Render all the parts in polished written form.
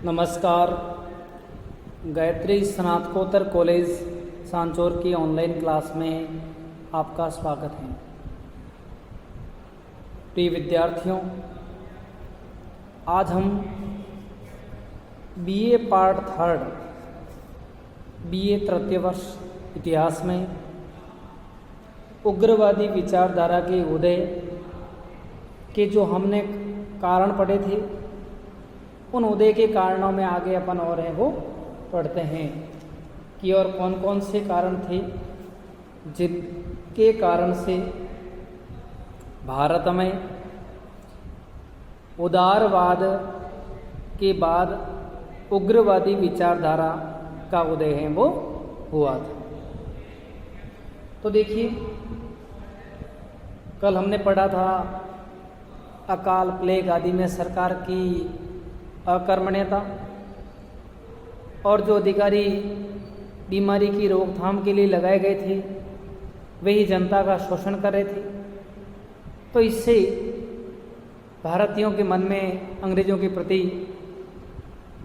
नमस्कार। गायत्री स्नातकोत्तर कॉलेज सांचौर की ऑनलाइन क्लास में आपका स्वागत है। प्रिय विद्यार्थियों, आज हम बीए पार्ट 3 बीए तृतीय वर्ष इतिहास में उग्रवादी विचारधारा के उदय के जो हमने कारण पढ़े थे, उन उदय के कारणों में आगे अपन और हैं वो पढ़ते हैं कि और कौन कौन से कारण थे जिनके कारण से भारत में उदारवाद के बाद उग्रवादी विचारधारा का उदय है वो हुआ था। तो देखिए, कल हमने पढ़ा था अकाल, प्लेग आदि में सरकार की अकर्मण्यता और जो अधिकारी बीमारी की रोकथाम के लिए लगाए गए थे वही जनता का शोषण कर रहे थे। तो इससे भारतीयों के मन में अंग्रेजों के प्रति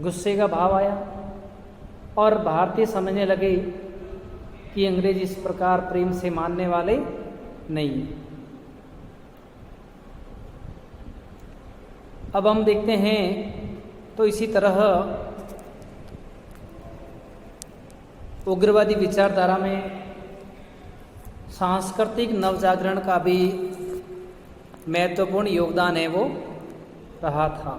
गुस्से का भाव आया और भारतीय समझने लगे कि अंग्रेज इस प्रकार प्रेम से मानने वाले नहीं। अब हम देखते हैं तो इसी तरह उग्रवादी विचारधारा में सांस्कृतिक नवजागरण का भी महत्वपूर्ण योगदान है वो रहा था।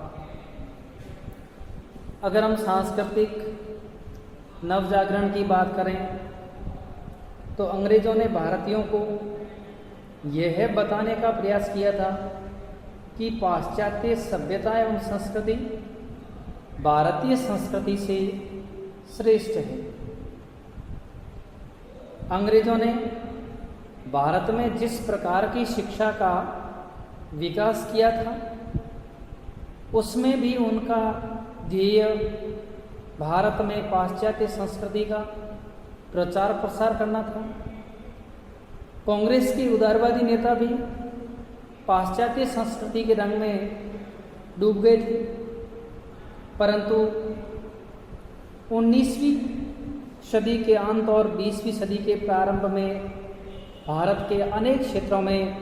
अगर हम सांस्कृतिक नवजागरण की बात करें तो अंग्रेजों ने भारतीयों को यह बताने का प्रयास किया था कि पाश्चात्य सभ्यता एवं संस्कृति भारतीय संस्कृति से श्रेष्ठ है। अंग्रेजों ने भारत में जिस प्रकार की शिक्षा का विकास किया था उसमें भी उनका ध्येय भारत में पाश्चात्य संस्कृति का प्रचार प्रसार करना था। कांग्रेस के उदारवादी नेता भी पाश्चात्य संस्कृति के रंग में डूब गए थे, परंतु 19वीं सदी के अंत और 20वीं सदी के प्रारंभ में भारत के अनेक क्षेत्रों में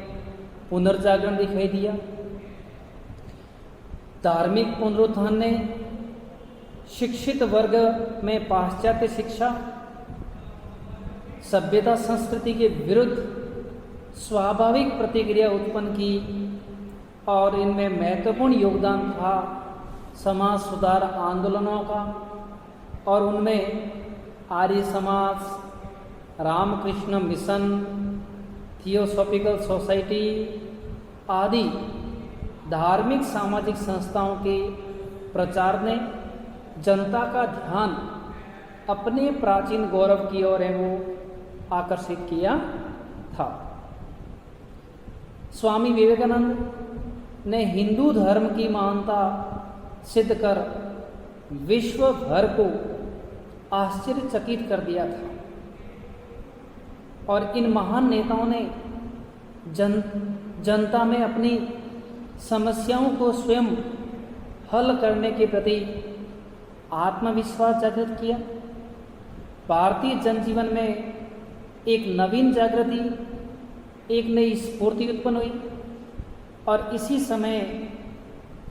पुनर्जागरण दिखाई दिया। धार्मिक पुनरुत्थान ने शिक्षित वर्ग में पाश्चात्य शिक्षा, सभ्यता, संस्कृति के विरुद्ध स्वाभाविक प्रतिक्रिया उत्पन्न की और इनमें महत्वपूर्ण योगदान था समाज सुधार आंदोलनों का और उनमें Arya Samaj, Ramakrishna mission, theosophical society आदि धार्मिक सामाजिक संस्थाओं के प्रचार ने जनता का ध्यान अपने प्राचीन गौरव की ओर है वो आकर्षित किया था। स्वामी विवेकानंद ने हिंदू धर्म की महानता सिद्ध कर विश्व भर को आश्चर्यचकित कर दिया था और इन महान नेताओं ने जनता में अपनी समस्याओं को स्वयं हल करने के प्रति आत्मविश्वास जागृत किया। भारतीय जनजीवन में एक नवीन जागृति, एक नई स्फूर्ति उत्पन्न हुई और इसी समय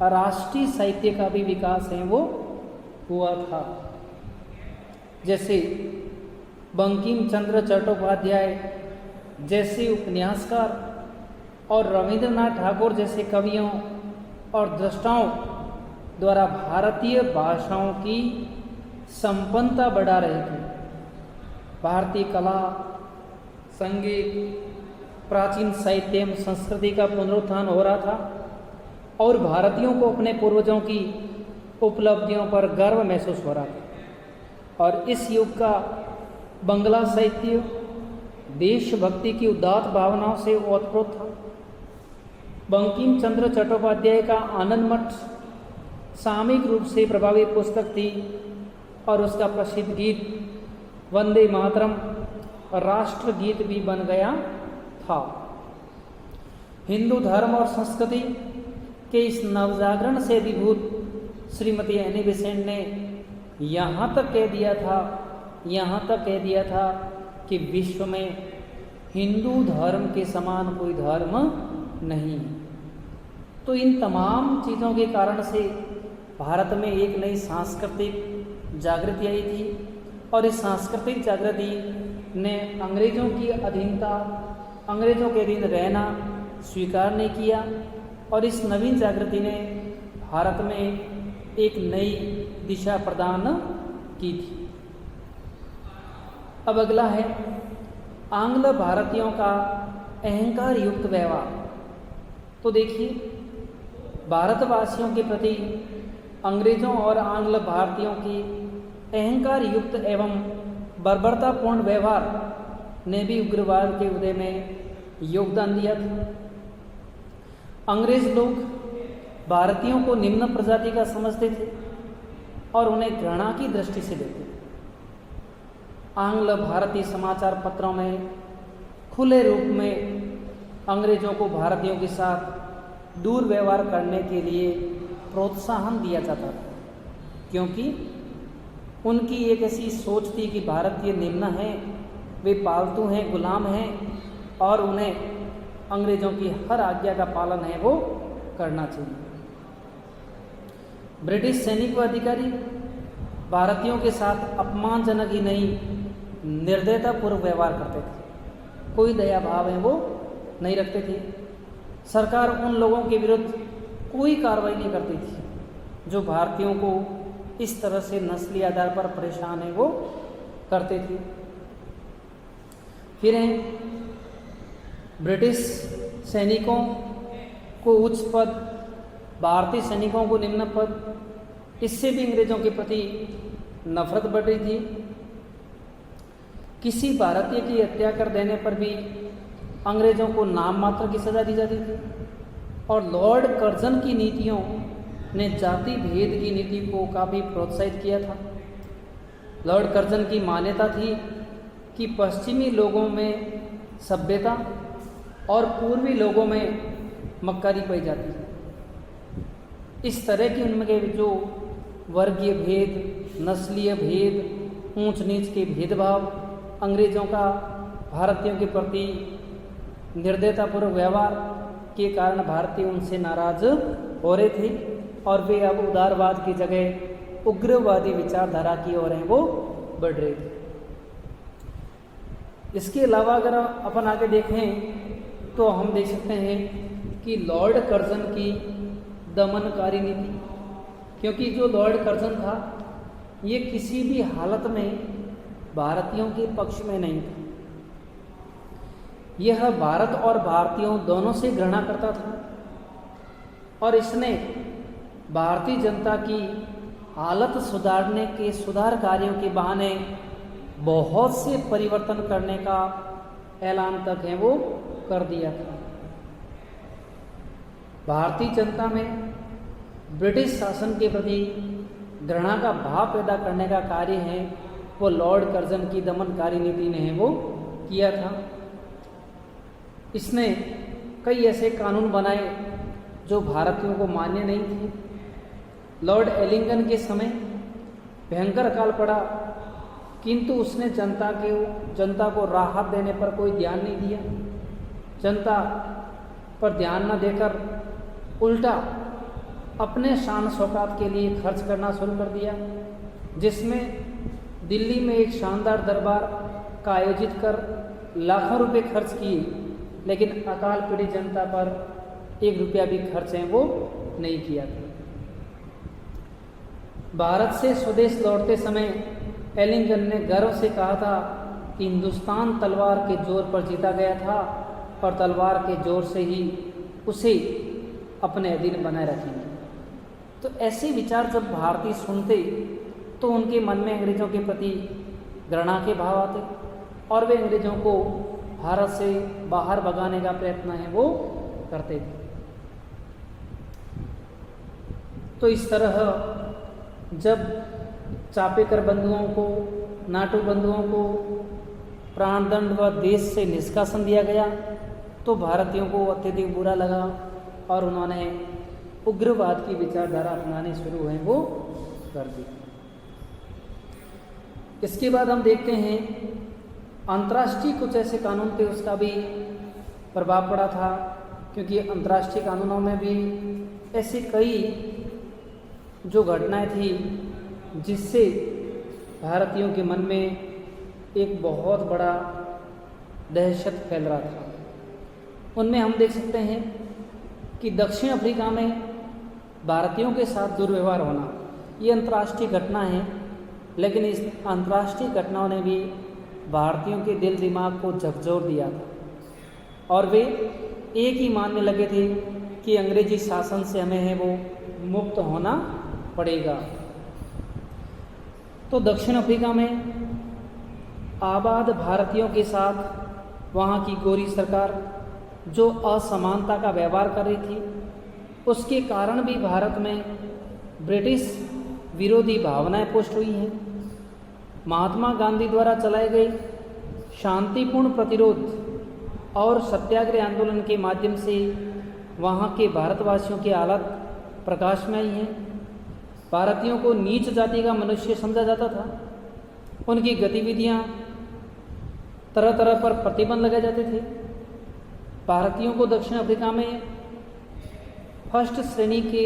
राष्ट्रीय साहित्य का भी विकास है वो हुआ था। जैसे बंकिम चंद्र चट्टोपाध्याय जैसे उपन्यासकार और रविंद्रनाथ ठाकुर जैसे कवियों और द्रष्टाओं द्वारा भारतीय भाषाओं की संपन्नता बढ़ा रहे थे। भारतीय कला, संगीत, प्राचीन साहित्य एवं संस्कृति का पुनरुत्थान हो रहा था और भारतीयों को अपने पूर्वजों की उपलब्धियों पर गर्व महसूस हो रहा था। और इस युग का बंगला साहित्य देशभक्ति की उदात्त भावनाओं से ओतप्रोत था। बंकिम चंद्र चट्टोपाध्याय का आनंद मठ सामूहिक रूप से प्रभावी पुस्तक थी और उसका प्रसिद्ध गीत वंदे मातरम राष्ट्र गीत भी बन गया था। हिंदू धर्म और संस्कृति के इस नवजागरण से अभिभूत श्रीमती एनी बेसेंट ने यहाँ तक कह दिया था कि विश्व में हिंदू धर्म के समान कोई धर्म नहीं। तो इन तमाम चीज़ों के कारण से भारत में एक नई सांस्कृतिक जागृति आई थी और इस सांस्कृतिक जागृति ने अंग्रेज़ों की अधीनता, अंग्रेज़ों के अधीन रहना स्वीकार नहीं किया और इस नवीन जागृति ने भारत में एक नई दिशा प्रदान की थी। अब अगला है आंग्ल भारतीयों का अहंकार युक्त व्यवहार। तो देखिए, भारतवासियों के प्रति अंग्रेज़ों और आंग्ल भारतीयों की अहंकार युक्त एवं बर्बरतापूर्ण व्यवहार ने भी उग्रवाद के उदय में योगदान दिया था। अंग्रेज लोग भारतीयों को निम्न प्रजाति का समझते थे और उन्हें घृणा की दृष्टि से देखते थे। आंग्ल भारतीय समाचार पत्रों में खुले रूप में अंग्रेजों को भारतीयों के साथ दुर्व्यवहार करने के लिए प्रोत्साहन दिया जाता था, क्योंकि उनकी एक ऐसी सोच थी कि भारतीय निम्न हैं, वे पालतू हैं, गुलाम हैं और उन्हें अंग्रेजों की हर आज्ञा का पालन है वो करना चाहिए। ब्रिटिश सैनिक व अधिकारी भारतीयों के साथ अपमानजनक ही नहीं, निर्दयतापूर्वक व्यवहार करते थे। कोई दया भाव है वो नहीं रखते थे। सरकार उन लोगों के विरुद्ध कोई कार्रवाई नहीं करती थी जो भारतीयों को इस तरह से नस्ली आधार पर परेशान है वो करते थे। फिर हैं ब्रिटिश सैनिकों को उच्च पद, भारतीय सैनिकों को निम्न पद, इससे भी अंग्रेजों के प्रति नफरत बढ़ रही थी। किसी भारतीय की हत्या कर देने पर भी अंग्रेजों को नाम मात्र की सजा दी जाती थी और लॉर्ड कर्जन की नीतियों ने जाति भेद की नीति को काफ़ी प्रोत्साहित किया था। लॉर्ड कर्जन की मान्यता थी कि पश्चिमी लोगों में सभ्यता और पूर्वी लोगों में मक्कारी पाई जाती है। इस तरह की उनमें जो वर्गीय भेद, नस्लीय भेद, ऊंच नीच के भेदभाव, अंग्रेज़ों का भारतीयों के प्रति निर्दयतापूर्वक व्यवहार के कारण भारतीय उनसे नाराज हो रहे थे और वे अब उदारवाद की जगह उग्रवादी विचारधारा की ओर हैं वो बढ़ रहे थे। इसके अलावा अगर अपन आगे देखें तो हम देख सकते हैं कि लॉर्ड कर्जन की दमनकारी नीति, क्योंकि जो लॉर्ड कर्जन था ये किसी भी हालत में भारतीयों के पक्ष में नहीं था। यह भारत और भारतीयों दोनों से घृणा करता था और इसने भारतीय जनता की हालत सुधारने के सुधार कार्यों के बहाने बहुत से परिवर्तन करने का ऐलान तक है वो कर दिया था। भारतीय जनता में ब्रिटिश शासन के प्रति घृणा का भाव पैदा करने का कार्य है वो लॉर्ड कर्जन की दमनकारी नीति ने है वो किया था। इसने कई ऐसे कानून बनाए जो भारतीयों को मान्य नहीं थे। लॉर्ड एलिंगन के समय भयंकर अकाल पड़ा, किंतु उसने जनता को राहत देने पर कोई ध्यान नहीं दिया। जनता पर ध्यान न देकर उल्टा अपने शान शौकत के लिए खर्च करना शुरू कर दिया, जिसमें दिल्ली में एक शानदार दरबार का आयोजित कर लाखों रुपए खर्च किए, लेकिन अकाल पीड़ित जनता पर 1 रुपया भी खर्च है वो नहीं किया था। भारत से स्वदेश लौटते समय एलिंगन ने गर्व से कहा था कि हिंदुस्तान तलवार के जोर पर जीता गया था और तलवार के जोर से ही उसे अपने अधीन बनाए रखेंगे। तो ऐसे विचार जब भारतीय सुनते तो उनके मन में अंग्रेज़ों के प्रति घृणा के भाव आते और वे अंग्रेज़ों को भारत से बाहर भगाने का प्रयत्न है वो करते थे। तो इस तरह जब चापेकर बंधुओं को, नाटू बंधुओं को प्राणदंड व देश से निष्कासन दिया गया तो भारतीयों को अत्यधिक बुरा लगा और उन्होंने उग्रवाद की विचारधारा अपनाने शुरू हुए वो कर दी। इसके बाद हम देखते हैं अंतर्राष्ट्रीय कुछ ऐसे कानून थे, उसका भी प्रभाव पड़ा था, क्योंकि अंतर्राष्ट्रीय कानूनों में भी ऐसी कई जो घटनाएं थी जिससे भारतीयों के मन में एक बहुत बड़ा दहशत फैल रहा था। उनमें हम देख सकते हैं कि दक्षिण अफ्रीका में भारतीयों के साथ दुर्व्यवहार होना, ये अंतर्राष्ट्रीय घटना है, लेकिन इस अंतर्राष्ट्रीय घटनाओं ने भी भारतीयों के दिल दिमाग को झकझोर दिया था और वे एक ही मानने लगे थे कि अंग्रेजी शासन से हमें है वो मुक्त होना पड़ेगा। तो दक्षिण अफ्रीका में आबाद भारतीयों के साथ वहाँ की गोरी सरकार जो असमानता का व्यवहार कर रही थी, उसके कारण भी भारत में ब्रिटिश विरोधी भावनाएं पुष्ट हुई हैं। महात्मा गांधी द्वारा चलाए गए शांतिपूर्ण प्रतिरोध और सत्याग्रह आंदोलन के माध्यम से वहाँ के भारतवासियों की हालत प्रकाश में आई हैं। भारतीयों को नीच जाति का मनुष्य समझा जाता था। उनकी गतिविधियाँ तरह तरह पर प्रतिबंध लगाए जाते थे। भारतीयों को दक्षिण अफ्रीका में फर्स्ट श्रेणी के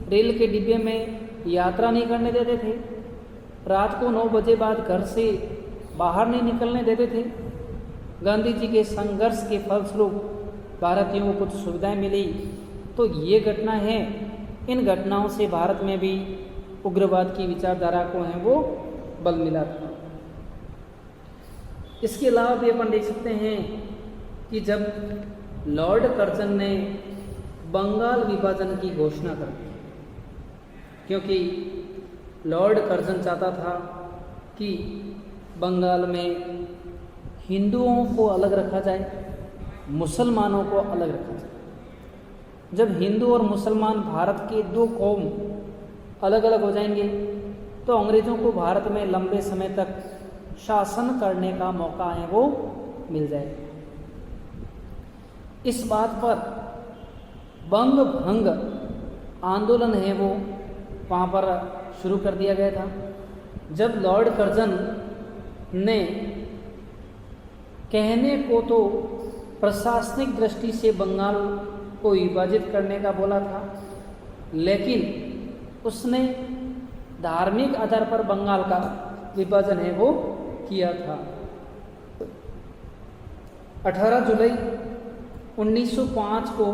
रेल के डिब्बे में यात्रा नहीं करने देते थे। रात को 9 बजे बाद घर से बाहर नहीं निकलने देते थे। गांधी जी के संघर्ष के फलस्वरूप भारतीयों को कुछ सुविधाएं मिली। तो ये घटना है, इन घटनाओं से भारत में भी उग्रवाद की विचारधारा को है वो बल मिला था। इसके अलावा भी अपन देख सकते हैं कि जब लॉर्ड कर्जन ने बंगाल विभाजन की घोषणा कर दी, क्योंकि लॉर्ड कर्जन चाहता था कि बंगाल में हिंदुओं को अलग रखा जाए, मुसलमानों को अलग रखा जाए। जब हिंदू और मुसलमान भारत के दो कौम अलग अलग हो जाएंगे तो अंग्रेज़ों को भारत में लंबे समय तक शासन करने का मौका है वो मिल जाएगा। इस बात पर बंग भंग आंदोलन है वो वहाँ पर शुरू कर दिया गया था। जब लॉर्ड कर्जन ने कहने को तो प्रशासनिक दृष्टि से बंगाल को विभाजित करने का बोला था, लेकिन उसने धार्मिक आधार पर बंगाल का विभाजन है वो किया था। 18 जुलाई 1905 को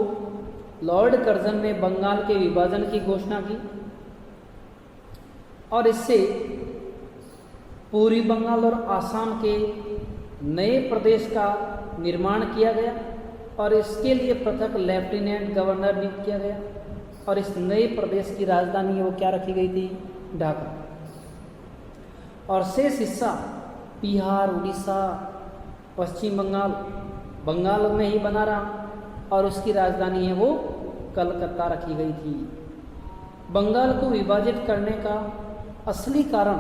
लॉर्ड कर्जन ने बंगाल के विभाजन की घोषणा की और इससे पूर्वी बंगाल और आसाम के नए प्रदेश का निर्माण किया गया और इसके लिए पृथक लेफ्टिनेंट गवर्नर नियुक्त किया गया और इस नए प्रदेश की राजधानी वो क्या रखी गई थी, ढाका। और शेष हिस्सा बिहार, उड़ीसा, पश्चिम बंगाल, बंगाल में ही बना रहा और उसकी राजधानी है वो कलकत्ता रखी गई थी। बंगाल को विभाजित करने का असली कारण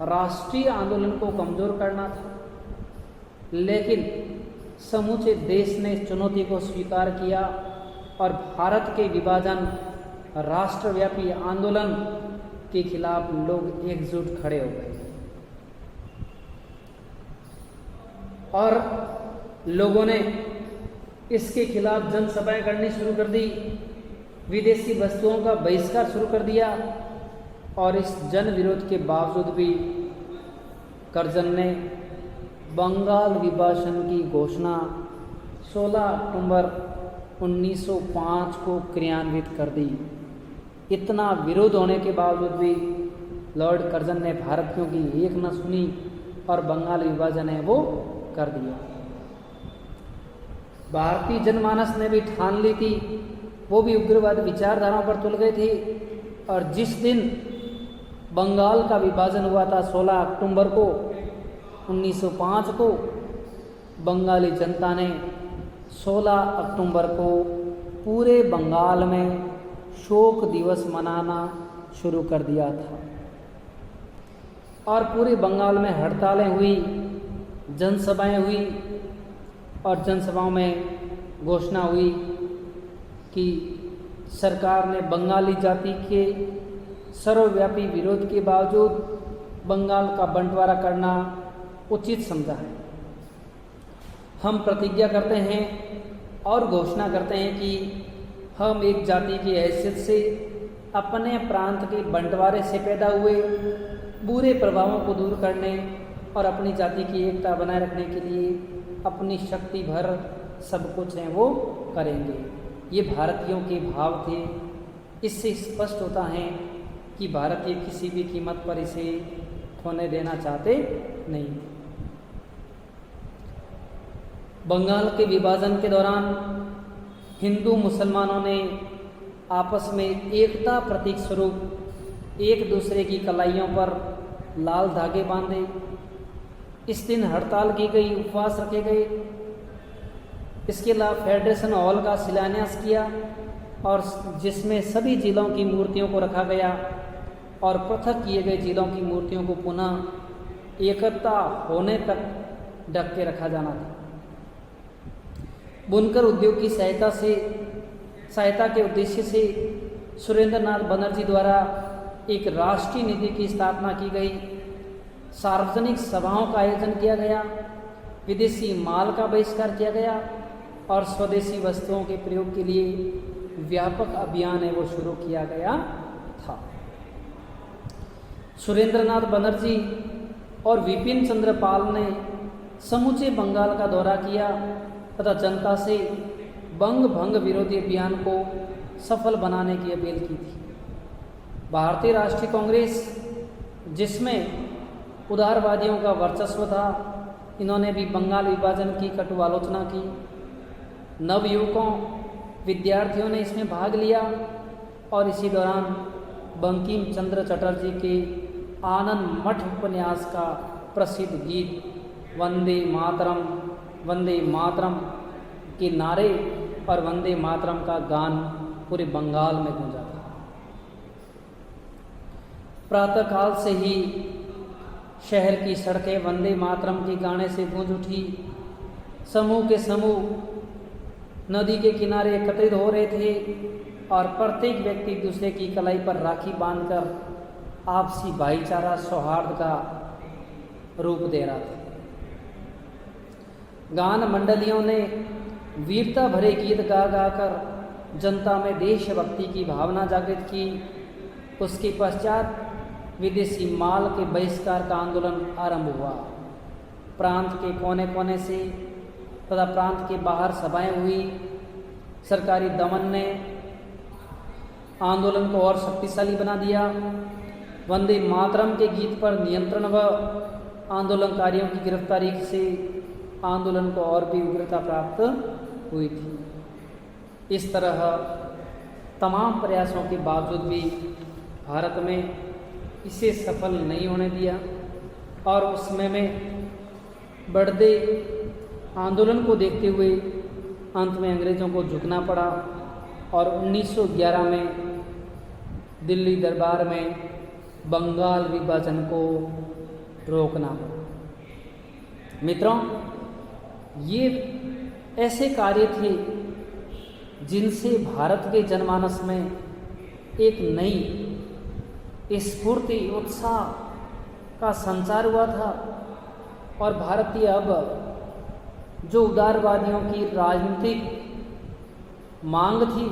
राष्ट्रीय आंदोलन को कमजोर करना था, लेकिन समूचे देश ने इस चुनौती को स्वीकार किया और भारत के विभाजन राष्ट्रव्यापी आंदोलन के खिलाफ लोग एकजुट खड़े हो गए और लोगों ने इसके खिलाफ जनसभाएं करनी शुरू कर दी, विदेशी वस्तुओं का बहिष्कार शुरू कर दिया और इस जन विरोध के बावजूद भी कर्जन ने बंगाल विभाजन की घोषणा 16 अक्टूबर 1905 को क्रियान्वित कर दी। इतना विरोध होने के बावजूद भी लॉर्ड कर्जन ने भारतीयों की एक न सुनी और बंगाल विभाजन है वो कर दिया। भारतीय जनमानस ने भी ठान ली थी, वो भी उग्रवाद विचारधाराओं पर तुल गए थे और जिस दिन बंगाल का विभाजन हुआ था 16 अक्टूबर को 1905 को, बंगाली जनता ने 16 अक्टूबर को पूरे बंगाल में शोक दिवस मनाना शुरू कर दिया था और पूरे बंगाल में हड़तालें हुई, जनसभाएं हुई और जनसभाओं में घोषणा हुई कि सरकार ने बंगाली जाति के सर्वव्यापी विरोध के बावजूद बंगाल का बंटवारा करना उचित समझा है। हम प्रतिज्ञा करते हैं और घोषणा करते हैं कि हम एक जाति की हैसियत से अपने प्रांत के बंटवारे से पैदा हुए बुरे प्रभावों को दूर करने और अपनी जाति की एकता बनाए रखने के लिए अपनी शक्ति भर सब कुछ है वो करेंगे। ये भारतीयों के भाव थे। इससे स्पष्ट होता है कि भारतीय किसी भी कीमत पर इसे खोने देना चाहते नहीं। बंगाल के विभाजन के दौरान हिंदू मुसलमानों ने आपस में एकता प्रतीक स्वरूप एक दूसरे की कलाइयों पर लाल धागे बांधे। इस दिन हड़ताल की गई, उपवास रखे गए। इसके अलावा फेडरेशन हॉल का शिलान्यास किया और जिसमें सभी जिलों की मूर्तियों को रखा गया और पृथक किए गए जिलों की मूर्तियों को पुनः एकता होने तक ढक के रखा जाना था। बुनकर उद्योग की सहायता के उद्देश्य से सुरेंद्र नाथ बनर्जी द्वारा एक राष्ट्रीय नीति की स्थापना की गई। सार्वजनिक सभाओं का आयोजन किया गया, विदेशी माल का बहिष्कार किया गया और स्वदेशी वस्तुओं के प्रयोग के लिए व्यापक अभियान है वो शुरू किया गया था। सुरेंद्र नाथ बनर्जी और विपिन चंद्र पाल ने समूचे बंगाल का दौरा किया तथा जनता से बंग भंग विरोधी अभियान को सफल बनाने की अपील की थी। भारतीय राष्ट्रीय कांग्रेस, जिसमें उदारवादियों का वर्चस्व था, इन्होंने भी बंगाल विभाजन की कटु आलोचना की। नवयुवकों, विद्यार्थियों ने इसमें भाग लिया और इसी दौरान बंकिम चंद्र चटर्जी के आनंद मठ उपन्यास का प्रसिद्ध गीत वंदे मातरम के नारे और वंदे मातरम का गान पूरे बंगाल में गूंजा था। प्रातःकाल से ही शहर की सड़कें वंदे मातरम के गाने से गूंज उठी। समूह के समूह नदी के किनारे एकत्रित हो रहे थे और प्रत्येक व्यक्ति दूसरे की कलाई पर राखी बांधकर आपसी भाईचारा सौहार्द का रूप दे रहा था। गान मंडलियों ने वीरता भरे गीत गा गाकर जनता में देशभक्ति की भावना जागृत की। उसके पश्चात विदेशी माल के बहिष्कार का आंदोलन आरंभ हुआ। प्रांत के कोने कोने से तथा प्रांत के बाहर सभाएं हुई। सरकारी दमन ने आंदोलन को और शक्तिशाली बना दिया। वंदे मातरम के गीत पर नियंत्रण व आंदोलनकारियों की गिरफ्तारी से आंदोलन को और भी उग्रता प्राप्त हुई थी। इस तरह तमाम प्रयासों के बावजूद भी भारत में इसे सफल नहीं होने दिया और उसमें में बढ़ते आंदोलन को देखते हुए अंत में अंग्रेज़ों को झुकना पड़ा और 1911 में दिल्ली दरबार में बंगाल विभाजन को रोकना पड़ा। मित्रों, ये ऐसे कार्य थे जिनसे भारत के जनमानस में एक नई स्फूर्ति, उत्साह का संचार हुआ था और भारतीय अब जो उदारवादियों की राजनीतिक मांग थी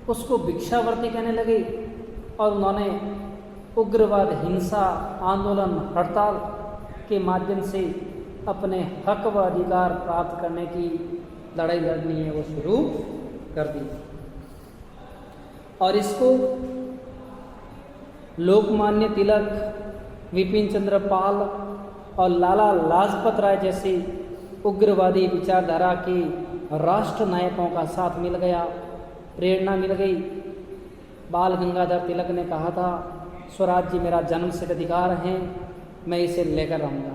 उसको भिक्षावृत्ति कहने लगे और उन्होंने उग्रवाद, हिंसा, आंदोलन, हड़ताल के माध्यम से अपने हक व अधिकार प्राप्त करने की लड़ाई लड़नी है वो शुरू कर दी और इसको लोकमान्य तिलक, विपिन चंद्र पाल और लाला लाजपत राय जैसे उग्रवादी विचारधारा के राष्ट्र नायकों का साथ मिल गया, प्रेरणा मिल गई। बाल गंगाधर तिलक ने कहा था, स्वराज्य मेरा जन्मसिद्ध अधिकार है, मैं इसे लेकर रहूँगा।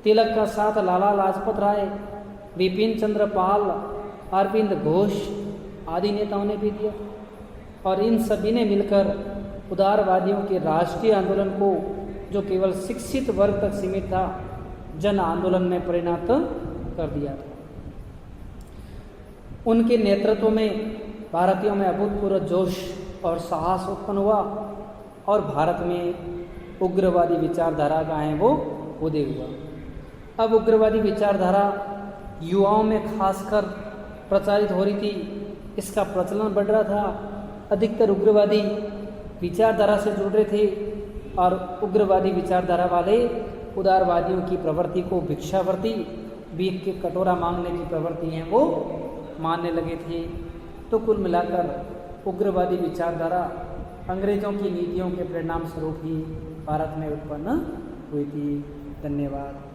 तिलक का साथ लाला लाजपत राय, विपिन चंद्र पाल, अरविंद घोष आदि नेताओं ने भी दिया और इन सभी ने मिलकर उदारवादियों के राष्ट्रीय आंदोलन को, जो केवल शिक्षित वर्ग तक सीमित था, जन आंदोलन में परिणत कर दिया था। उनके नेतृत्व में भारतीयों में अभूतपूर्व जोश और साहस उत्पन्न हुआ और भारत में उग्रवादी विचारधारा का है वो उदय हुआ। अब उग्रवादी विचारधारा युवाओं में खासकर प्रचारित हो रही थी, इसका प्रचलन बढ़ रहा था। अधिकतर उग्रवादी विचारधारा से जुड़ रहे थे और उग्रवादी विचारधारा वाले उदारवादियों की प्रवृत्ति को भिक्षावृत्ति, भीख के कटोरा मांगने की प्रवृत्ति है वो मानने लगे थे। तो कुल मिलाकर उग्रवादी विचारधारा अंग्रेजों की नीतियों के परिणाम स्वरूप ही भारत में उत्पन्न हुई थी। धन्यवाद।